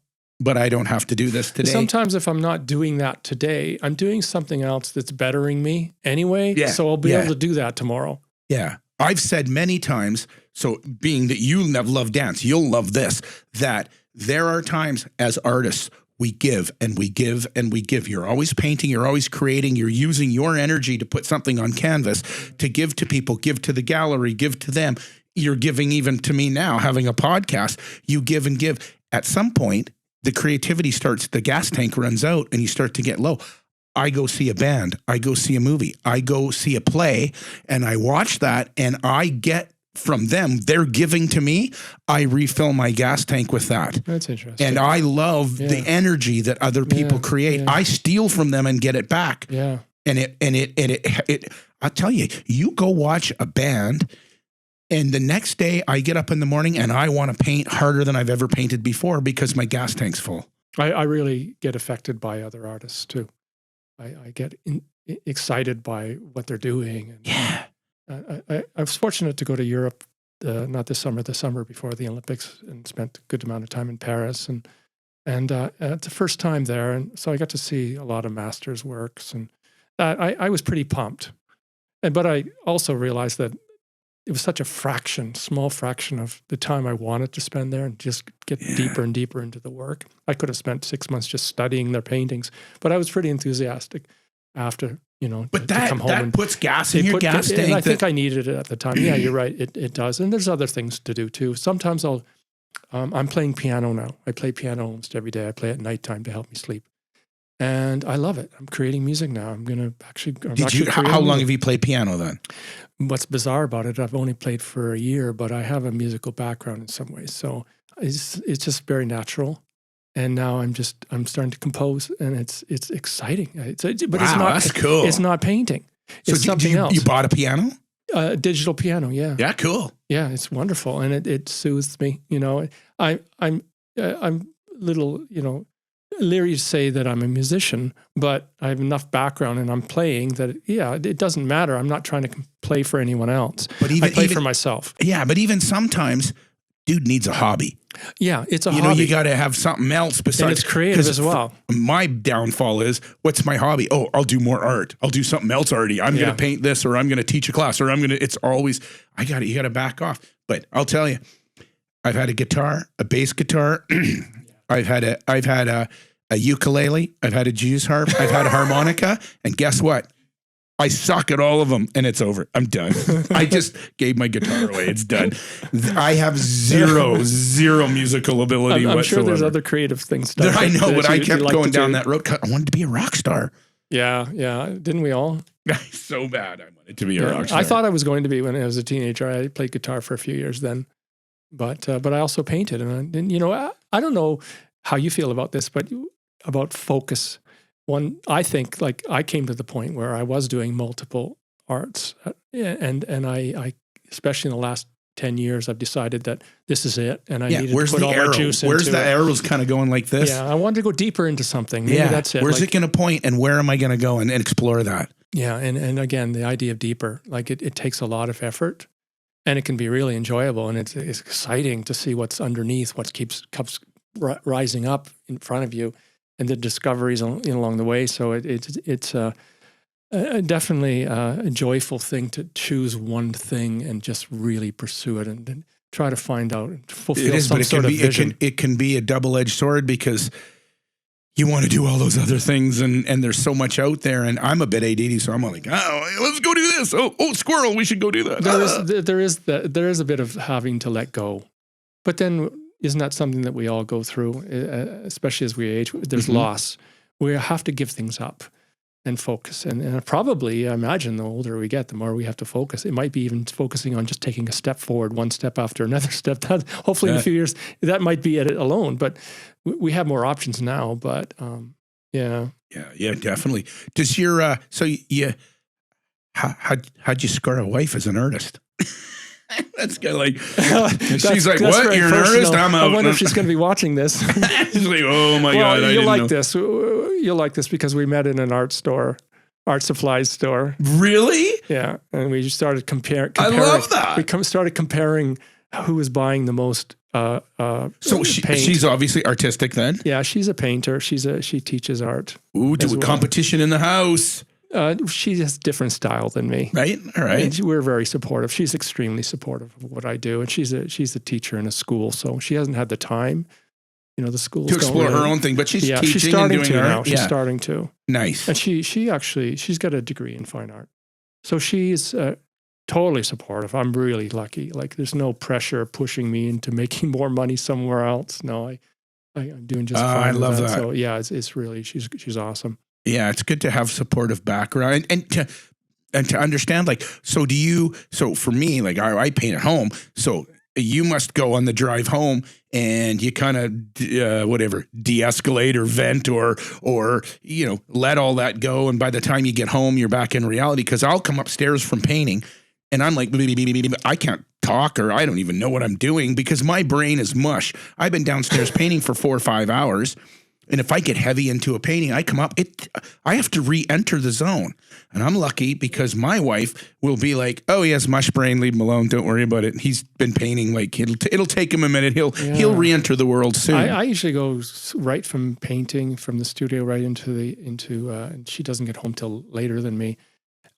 But I don't have to do this today. Sometimes if I'm not doing that today, I'm doing something else that's bettering me anyway. Yeah. So I'll be able to do that tomorrow. Yeah. I've said many times, so being that you love dance, you'll love this, that there are times as artists, we give and we give and we give. You're always painting, you're always creating, you're using your energy to put something on canvas, to give to people, give to the gallery, give to them. You're giving even to me now, having a podcast, you give and give. At some point, the creativity starts, the gas tank runs out and you start to get low. I go see a band, I go see a movie, I go see a play, and I watch that and I get from them, they're giving to me, I refill my gas tank with that. That's interesting. And I love the energy that other people create. I steal from them and get it back. Yeah. And it I'll tell you, you go watch a band, and the next day I get up in the morning and I want to paint harder than I've ever painted before because my gas tank's full. I really get affected by other artists too. I get excited by what they're doing. And I was fortunate to go to Europe, not this summer, the summer before the Olympics, and spent a good amount of time in Paris. And it's the first time there. And so I got to see a lot of masters' works. And I was pretty pumped. But I also realized that it was such a small fraction of the time I wanted to spend there and just get deeper and deeper into the work. I could have spent 6 months just studying their paintings, but I was pretty enthusiastic after, But to come home. That puts gas in your gas tank. And I think I needed it at the time. Yeah, you're right. It does. And there's other things to do too. Sometimes I'm playing piano now. I play piano almost every day. I play at nighttime to help me sleep. And I love it. I'm creating music now. I'm going to actually. How long have you played piano then? What's bizarre about it, I've only played for a year, but I have a musical background in some ways. So it's just very natural. And now I'm starting to compose, and it's exciting. That's cool. It's not painting. It's something else. You bought a piano? A digital piano, yeah. Yeah, cool. Yeah, it's wonderful, and it soothes me. I'm little, leery to say that I'm a musician, but I have enough background and I'm playing that, it doesn't matter. I'm not trying to play for anyone else. But I play for myself. Yeah, but even sometimes, dude needs a hobby. Yeah, it's a hobby. You got to have something else besides. And it's creative as well. My downfall is, what's my hobby? Oh, I'll do more art. I'll do something else already. I'm going to paint this, or I'm going to teach a class, or it's always, you got to back off. But I'll tell you, I've had a guitar, a bass guitar. I've had a ukulele. I've had a Jews harp. I've had a harmonica. And guess what? I suck at all of them, and it's over. I'm done. I just gave my guitar away. It's done. I have zero musical ability whatsoever. I'm sure there's other creative things. I know, but I kept going down that road. I wanted to be a rock star. Yeah. Didn't we all? So bad. I wanted to be a rock star. I thought I was going to be when I was a teenager. I played guitar for a few years then. But I also painted. And I don't know how you feel about this, but about focus. I think like I came to the point where I was doing multiple arts, and I especially in the last 10 years, I've decided that this is it, and I needed to put all my juice into it. Where's the arrows kind of going like this? Yeah, I wanted to go deeper into something. Maybe that's it. Where's it going to point, and where am I going to go and explore that? Yeah, and again, the idea of deeper, like it takes a lot of effort, and it can be really enjoyable, and it's exciting to see what's underneath, what keeps rising up in front of you, and the discoveries along the way. So it's definitely a joyful thing to choose one thing and just really pursue it and try to find out, fulfill some sort of vision. It can be a double-edged sword because you want to do all those other things, and there's so much out there. And I'm a bit ADD, so I'm like, oh, let's go do this. Oh, squirrel, we should go do that. There is a bit of having to let go, but then isn't that something that we all go through, especially as we age? There's loss. We have to give things up and focus. And probably, I imagine, the older we get, the more we have to focus. It might be even focusing on just taking a step forward, one step after another step. That hopefully in a few years, that might be it alone. But we have more options now. But yeah, definitely. Does your how'd you score a wife as an artist? That's kind of like, she's like, what? You're an artist? I'm out. I wonder if she's going to be watching this. She's like, oh my God. You'll like this. You'll like this because we met in an art supplies store. Really? Yeah. And we just started comparing. I love that. We started comparing who was buying the most so paint. She's obviously artistic then? Yeah, she's a painter. She teaches art. Ooh, do a competition in the house. She has a different style than me. Right. All right. And we're very supportive. She's extremely supportive of what I do. And she's a teacher in a school. So she hasn't had the time, the schools to explore her own thing, but she's teaching she's starting and doing to art. now. She's starting to. Nice. And she's got a degree in fine art. So she's totally supportive. I'm really lucky. Like there's no pressure pushing me into making more money somewhere else. No, I'm doing just fine. I love that. So yeah, it's really, she's awesome. Yeah, it's good to have supportive background and to understand. Like, so for me, like I paint at home, so you must go on the drive home and you kind of de-escalate or vent or let all that go. And by the time you get home, you're back in reality. Because I'll come upstairs from painting and I'm like, I can't talk or I don't even know what I'm doing because my brain is mush. I've been downstairs painting for 4 or 5 hours. And if I get heavy into a painting, I come up, I have to re-enter the zone. And I'm lucky because my wife will be like, oh, he has mush brain, leave him alone, don't worry about it. He's been painting, like it'll take him a minute. He'll re-enter the world soon. I usually go right from painting from the studio right into and she doesn't get home till later than me,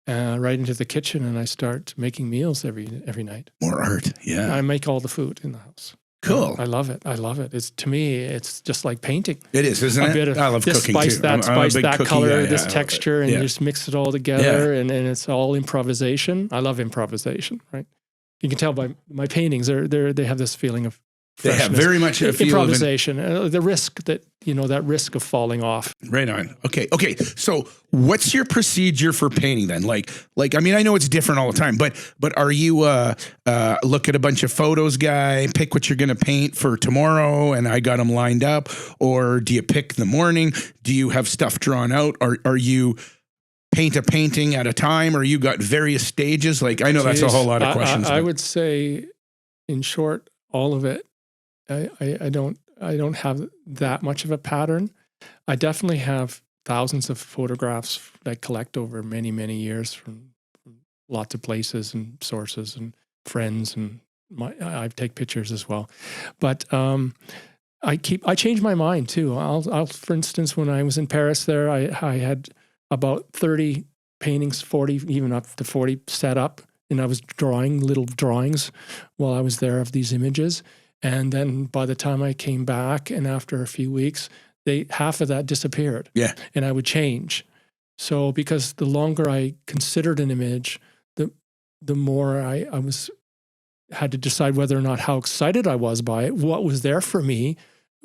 right into the kitchen, and I start making meals every night. More art, yeah. I make all the food in the house. Cool. I love it. To me, it's just like painting. It is, isn't it? I love cooking spice, too. That spice, that color, this texture, and yeah. you just mix it all together, and it's all improvisation. I love improvisation, right? You can tell by my paintings, they have this feeling of freshness. They have very much a feel improvisation. The risk that that risk of falling off. Right on. Okay. So, what's your procedure for painting then? Like I mean, I know it's different all the time, but are you look at a bunch of photos, guy, pick what you're going to paint for tomorrow, and I got them lined up, or do you pick the morning? Do you have stuff drawn out? Are you paint a painting at a time, or you got various stages? Like I know that's a whole lot of questions. I would say, in short, all of it. I don't have that much of a pattern. I definitely have thousands of photographs that I collect over many, many years from lots of places and sources and friends, and I take pictures as well. But I change my mind too. I'll for instance, when I was in Paris there, I had about 30 paintings, 40, even up to 40 set up, and I was drawing little drawings while I was there of these images. And then by the time I came back, and after a few weeks, half of that disappeared. Yeah. And I would change. So because the longer I considered an image, the more I had to decide whether or not how excited I was by it, what was there for me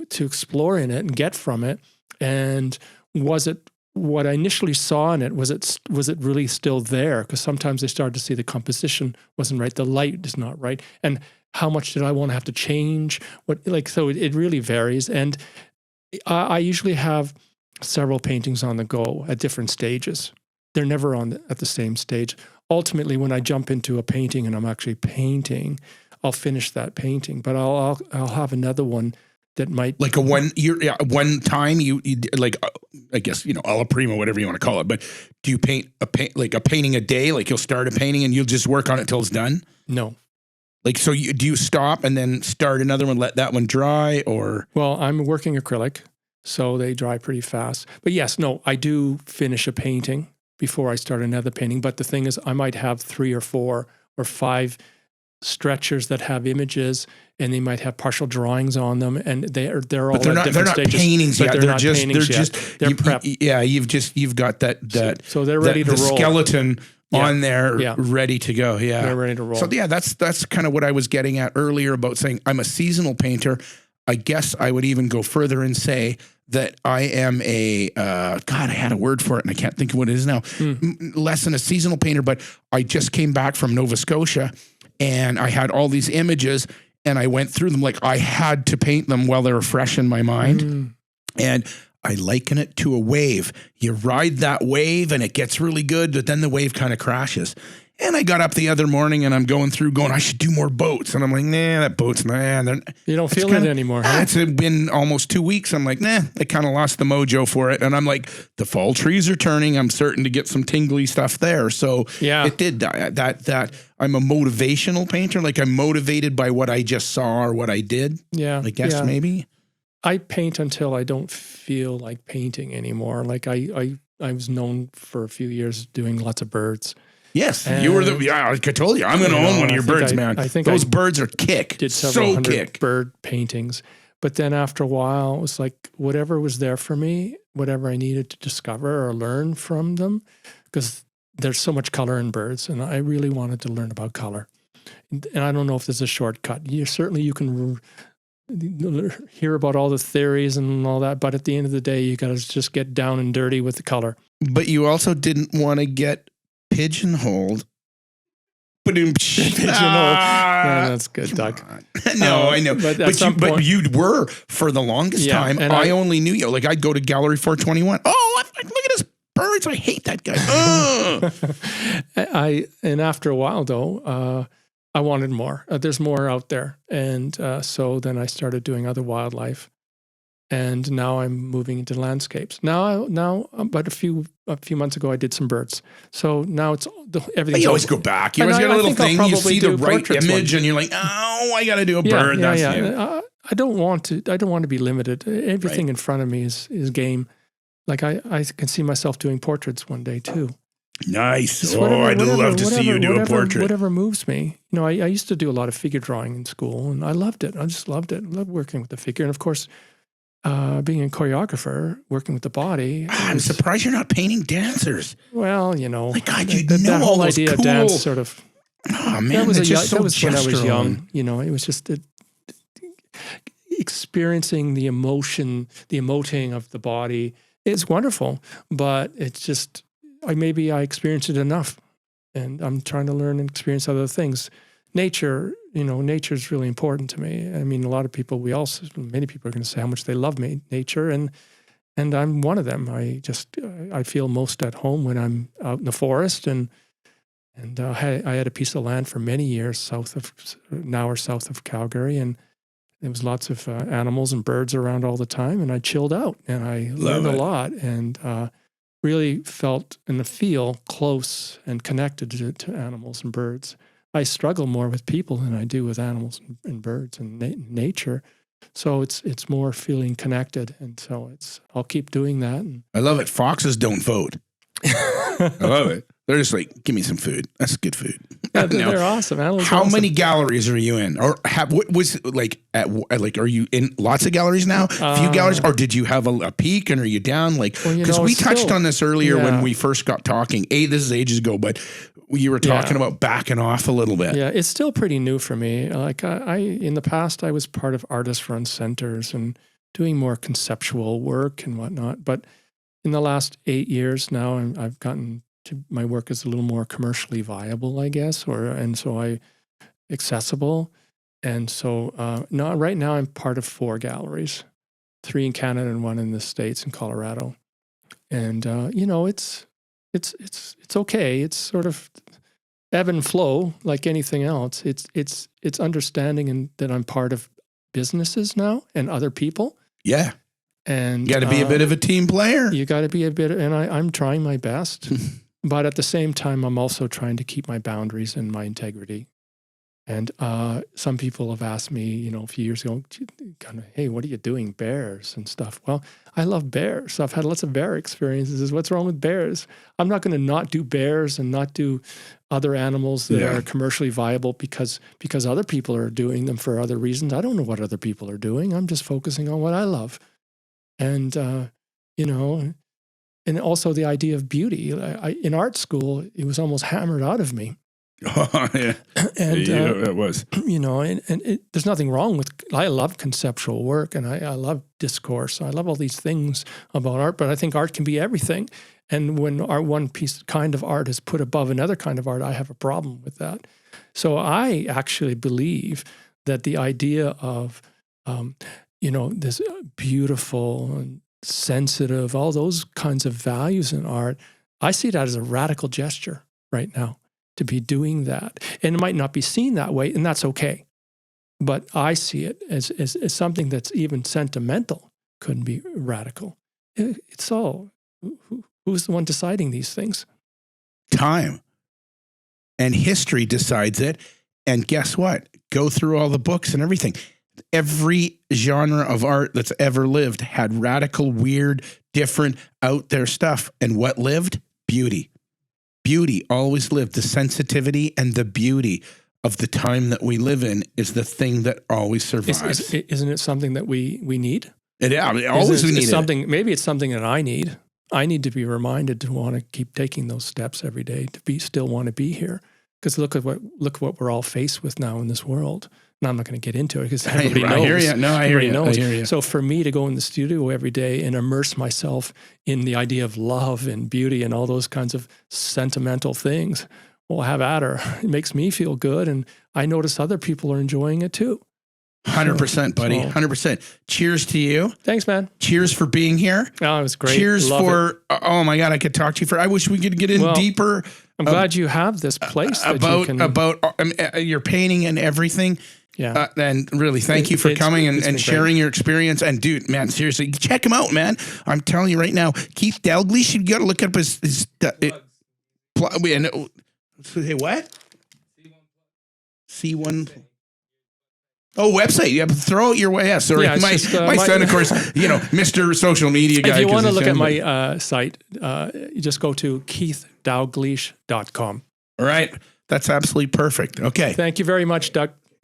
to explore in it and get from it, and was it what I initially saw in it, was it really still there? Because sometimes I started to see the composition wasn't right, the light is not right, and how much did I want to have to change? So it really varies. And I usually have several paintings on the go at different stages. They're never at the same stage. Ultimately, when I jump into a painting and I'm actually painting, I'll finish that painting, but I'll have another one that might like one time you like I guess alla prima, whatever you want to call it. But do you paint a painting a day? Like you'll start a painting and you'll just work on it till it's done? No. Like so, do you stop and then start another one, let that one dry, or? Well, I'm working acrylic, so they dry pretty fast. But yes, no, I do finish a painting before I start another painting. But the thing is, I might have 3 or 4 or 5 stretchers that have images, and they might have partial drawings on them, and they're all but they're at not, different they're not stages. paintings yet. They're just they're prep. Yeah, you've got that. So they're ready to the roll. Skeleton on there, ready to go. Yeah, they're ready to roll. So yeah, that's kind of what I was getting at earlier about saying I'm a seasonal painter. I guess I would even go further and say that I am a God. I had a word for it and I can't think of what it is now. Less than a seasonal painter, but I just came back from Nova Scotia. And I had all these images and I went through them like I had to paint them while they were fresh in my mind. And I liken it to a wave. You ride that wave and it gets really good, but then the wave kind of crashes. And I got up the other morning and I'm going, I should do more boats. And I'm like, nah, that boat's, you don't feel it anymore. Huh? It's been almost 2 weeks. I'm like, nah, I kind of lost the mojo for it. And I'm like, the fall trees are turning. I'm starting to get some tingly stuff there. So it did that. I'm a motivational painter. Like I'm motivated by what I just saw or what I did. Yeah. I guess maybe. I paint until I don't feel like painting anymore. Like I was known for a few years doing lots of birds. Yes, you were I told you, I'm going to own one of your birds, man. I think those birds are kick. Did several hundred bird paintings. But then after a while, it was like whatever was there for me, whatever I needed to discover or learn from them, because there's so much color in birds, and I really wanted to learn about color. And I don't know if there's a shortcut. You can hear about all the theories and all that, but at the end of the day, you got to just get down and dirty with the color. But you also didn't want to get pigeonholed. Yeah, that's good, Doug. No, I know. But you were for the longest time. And I only knew you. Like I'd go to Gallery 421. Oh, look at his birds. I hate that guy. And after a while, though, I wanted more. There's more out there, and so then I started doing other wildlife. And now I'm moving into landscapes. But a few months ago, I did some birds. So now it's everything. You always go back. You always get a little thing. You see the right image, and you're like, "Oh, I got to do a bird." Yeah. I don't want to be limited. Everything in front of me is game. Like I can see myself doing portraits one day too. Nice. I'd love to see you do a portrait. Whatever moves me. I used to do a lot of figure drawing in school, and I loved it. I just loved it. I loved working with the figure, and of course. Being a choreographer, working with the body. I'm surprised you're not painting dancers. Well, my God, that whole idea of dance sort of. Oh man, that was when I was young. It was just experiencing the emotion, the emoting of the body. It's wonderful, but it's just maybe I experienced it enough, and I'm trying to learn and experience other things. Nature is really important to me. I mean, a lot of people, many people are going to say how much they love nature, and I'm one of them. I feel most at home when I'm out in the forest, and I had a piece of land for many years south of Calgary, and there was lots of animals and birds around all the time, and I chilled out, and I learned a lot, and really felt and feel close and connected to animals and birds. I struggle more with people than I do with animals and birds and nature. So it's more feeling connected. And so I'll keep doing that. And I love it. Foxes don't vote. I love it. They're just like, give me some food. That's good food. Yeah, they're awesome. How many galleries are you in? Or what was are you in lots of galleries now? A few galleries? Or did you have a peak and are you down? Because we touched on this earlier when we first got talking. This is ages ago, but you were talking about backing off a little bit. Yeah, it's still pretty new for me. Like in the past, I was part of artist-run centers and doing more conceptual work and whatnot. But in the last 8 years now, I've gotten to my work is a little more commercially viable, I guess, accessible. And so right now I'm part of 4 galleries. 3 in Canada and 1 in the States in Colorado. And, you know, it's okay. It's sort of ebb and flow like anything else. It's understanding and that I'm part of businesses now and other people. Yeah. And you got to be a bit of a team player. You got to be a bit, and I'm trying my best. But at the same time, I'm also trying to keep my boundaries and my integrity. And some people have asked me, you know, a few years ago, kind of, hey, what are you doing, bears and stuff? Well, I love bears. So I've had lots of bear experiences. What's wrong with bears? I'm not going to not do bears and not do other animals that are commercially viable because other people are doing them for other reasons. I don't know what other people are doing. I'm just focusing on what I love. And, you know, and also the idea of beauty. In art school, it was almost hammered out of me. Oh, yeah. And, it was. You know, and there's nothing wrong with, I love conceptual work and I love discourse. I love all these things about art, but I think art can be everything. And when one kind of art is put above another kind of art, I have a problem with that. So I actually believe that the idea of, you know, this beautiful and sensitive, all those kinds of values in art, I see that as a radical gesture right now, to be doing that. And it might not be seen that way, and that's okay. But I see it as something that's even sentimental, couldn't be radical. It's all, who's the one deciding these things? Time. And history decides it. And guess what? Go through all the books and everything. Every genre of art that's ever lived had radical, weird, different, out there stuff. And what lived? Beauty. Beauty always lived. The sensitivity and the beauty of the time that we live in is the thing that always survives. Isn't it something that we need? We need something. Maybe it's something that I need. I need to be reminded to want to keep taking those steps every day, to still want to be here. Because look at what we're all faced with now in this world. Now, I'm not going to get into it because everybody knows. I hear you. No, I hear you. I hear you. So for me to go in the studio every day and immerse myself in the idea of love and beauty and all those kinds of sentimental things, well, have at her. It makes me feel good, and I notice other people are enjoying it too. 100%, buddy. 100%. Cheers to you. Thanks, man. Cheers for being here. Oh, it was great. Cheers for, oh my God, I could talk to you for, I wish we could get in deeper. I'm glad you have this place about your painting and everything. Yeah. And really, thank you for coming and sharing your experience. And dude, man, seriously, check him out, man. I'm telling you right now, Keith Dalgleish, you got to look up his hey, what? C1. Oh, website. You have to throw it your way. Yeah, sorry. My son, of course, you know, Mr. Social Media guy. If you want to look at my site, you just go to keithdalgleish.com. All right. That's absolutely perfect. Okay. Thank you very much, Doug.